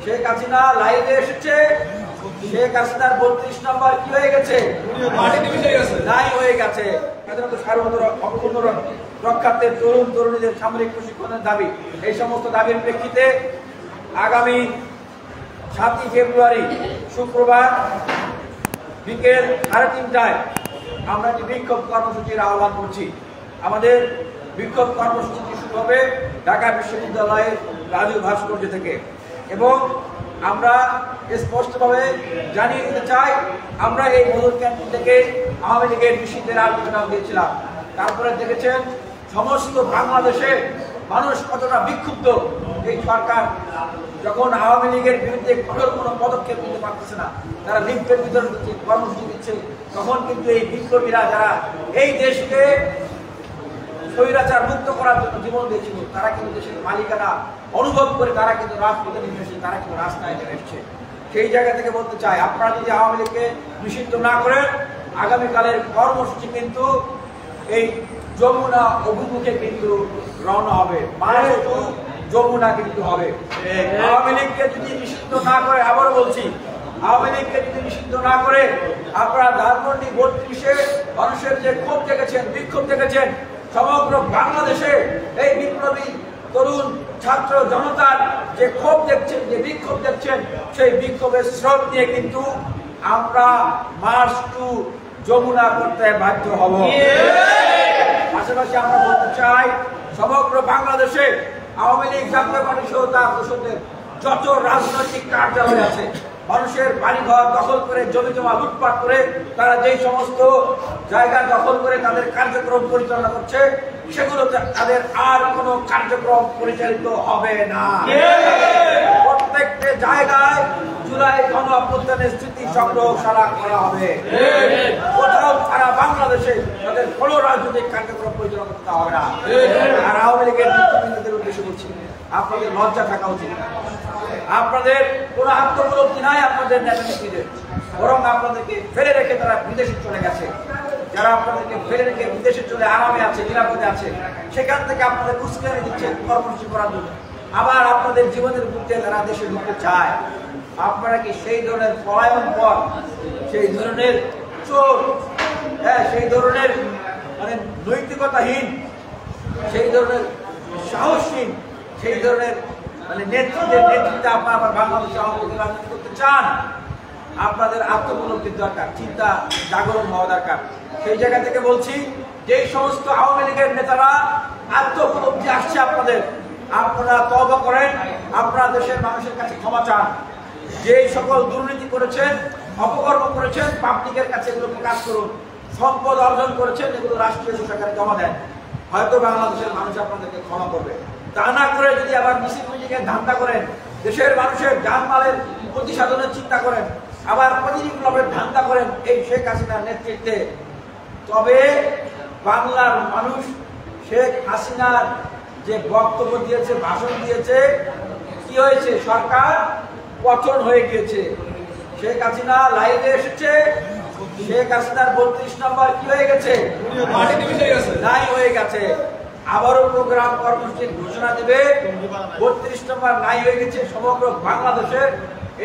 শেখ হাসিনা লাইভে এসেছে। শেখ হাসিনার 32 নম্বর কি হয়ে গেছে? নাই হয়ে গেছে। সার্বভৌম রক্ষার্থে তরুণ তরুণীদের সামরিক প্রশিক্ষণের দাবি, এই সমস্ত দাবির প্রেক্ষিতে আগামী 7ই ফেব্রুয়ারি শুক্রবার বিকেল 3:30টায় আমরা একটি বিক্ষোভ কর্মসূচির আহ্বান করছি। আমাদের বিক্ষোভ কর্মসূচিটি শুরু হবে ঢাকা বিশ্ববিদ্যালয়ের রাজু ভাস্কর্য থেকে এবং আমরা স্পষ্টভাবে জানিয়ে দিতে চাই, আমরা এই মধুর ক্যান্টিন থেকে আওয়ামী লীগের নিষিদ্ধের আলোচনা দিয়েছিলাম। তারপরে দেখেছেন সমস্ত বাংলাদেশে মানুষ কতটা বিক্ষুব্ধ। এই সরকার যখন আওয়ামী লীগের বিরুদ্ধে কঠোর কোনো পদক্ষেপ নিতে পারতেছে না, তারা লিফলেট বিতরণ করছে, কর্মসূচি দিচ্ছে, তখন কিন্তু এই বিপ্লবীরা যারা এই দেশকে স্বৈরাচার মুক্ত করার জন্য জীবন দিয়েছিল, তারা কিন্তু দেশের মালিকানা অনুভব করে তারা কিন্তু রাজপথে নেমে এসেছে, তারা কিন্তু রাস্তায় নেমে এসছে। সেই জায়গা থেকে বলতে চাই, আপনারা যদি আওয়ামী লীগকে নিষিদ্ধ না করেন, আগামীকালের কর্মসূচি কিন্তু এই যমুনা অভিমুখে কিন্তু রওনা হবে, যমুনা কিন্তু হবে। আওয়ামী লীগকে যদি নিষিদ্ধ না করে, আবারও বলছি, আওয়ামী লীগকে যদি নিষিদ্ধ না করে আপনারা ধানমন্ডি 32-এ মানুষের যে ক্ষোভ দেখেছেন, বিক্ষোভ দেখেছেন, সমগ্র বাংলাদেশে এই বিপ্লবী তরুণ ছাত্র জনতার যে ক্ষোভ দেখছেন, যে বিক্ষোভ দেখছেন, সেই বিক্ষোভের স্রোত নিয়ে কিন্তু আমরা মার্চ টু যমুনা করতে বাধ্য হব। পাশাপাশি আমরা বলতে চাই, সমগ্র বাংলাদেশে আওয়ামী লীগ জাতীয় পার্টি সহ তার দোসরদের যত রাজনৈতিক কার্যালয় আছে, মানুষের বাড়িঘর দখল করে, জমি জমা লুটপাট করে তারা যেই সমস্ত জায়গা দখল করে তাদের কার্যক্রম পরিচালনা করছে, সেগুলোতে তাদের আর কোনো কার্যক্রম পরিচালিত হবে না। প্রত্যেকটা জায়গায় জুলাই গণ অভ্যুত্থানের স্মৃতি সংগ্রহশালা করা হবে। কোথাও সারা বাংলাদেশে তাদের কোনো রাজনৈতিক কার্যক্রম পরিচালনা করতে হবে না। আর আওয়ামী লীগের নেতৃবৃন্দদের উদ্দেশ্যে বলছি, আপনাদের লজ্জা থাকা উচিত। আপনাদের কোনো আত্মপলব্ধি নাই আপনাদের নেতা নেত্রীদের, বরং আপনাদেরকে ফেলে রেখে তারা বিদেশে চলে গেছে। যারা আপনাদেরকে ফেলে রেখে বিদেশে চলে আরামে আছে, নিরাপদে আছে, সেখান থেকে আপনাদের উস্কানি দিচ্ছে কর্মসূচি করার জন্য। আবার আপনাদের জীবনের বিরুদ্ধে তারা দেশে ঢুকতে চায়। আপনারা কি সেই ধরনের পলায়ন পর, সেই ধরনের চোর, সেই ধরনের মানে নৈতিকতাহীন, সেই ধরনের সাহসহীন, সেই ধরনের মানে নেতৃত্বে আপনারা আবার বাংলাদেশে আওয়ামী লীগের রাজনীতি করতে চান? আপনাদের আত্মপলব্ধির দরকার, চিন্তা জাগরণ হওয়া দরকার। সেই জায়গা থেকে বলছি, যে সমস্ত আওয়ামী লীগের নেতারা আত্মপলব্ধি আসছে আপনাদের, আপনারা তওবা করেন, আপনারা দেশের মানুষের কাছে ক্ষমা চান। যে সকল দুর্নীতি করেছেন, অপকর্ম করেছেন, পাবলিকের কাছে এগুলো প্রকাশ করুন। সম্পদ অর্জন করেছেন, এগুলো রাষ্ট্রীয় কোষাগারে জমা দেন। হয়তো বাংলাদেশের মানুষ আপনাদেরকে ক্ষমা করবে। তা না করে যদি আবার মিছিল মিটিংয়ের ধান্দা করেন, দেশের মানুষের জানমালের প্রতিসাধনের চিন্তা করেন, আবার প্রতিবিপ্লবের ধান্দা করেন এই শেখ হাসিনার নেতৃত্বে, তবে বাংলার মানুষ শেখ হাসিনার যে বক্তব্য দিয়েছে, ভাষণ দিয়েছে, কি হয়েছে? সরকার পতন হয়ে গিয়েছে। শেখ হাসিনা লাইভে এসেছে। শেখ হাসিনার 32 নম্বর কি হয়ে গেছে? নাই হয়ে গেছে। আবারও প্রোগ্রাম কর্মসূচির ঘোষণা দেবে। 32 নম্বর নাই হয়ে গেছে। সমগ্র বাংলাদেশের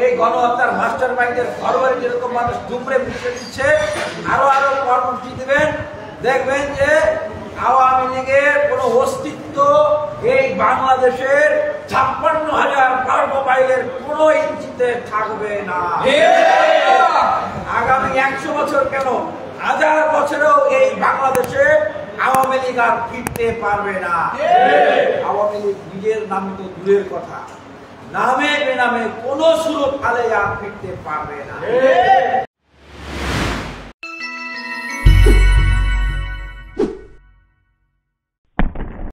এই গণহত্যার মাস্টার মাইন্ডের ঘরবাড়ি যেরকম মানুষ দুমড়ে মুচড়ে দিচ্ছে, আরো কর্মসূচি দিবেন। দেখবেন যে আওয়ামী লীগের কোনো অস্তিত্ব এই বাংলাদেশের 56,000 বর্গ মাইলের কোনো ইঞ্চিতে থাকবে না। আগামী 100 বছর কেন, 1000 বছরেও এই বাংলাদেশে আওয়ামী লীগ আর ফিরতে পারবে না। আওয়ামী লীগ নিজের নামে তো দূরের কথা, নামে বেনামে কোনো সুরত আলে আর ফিরতে পারবে না।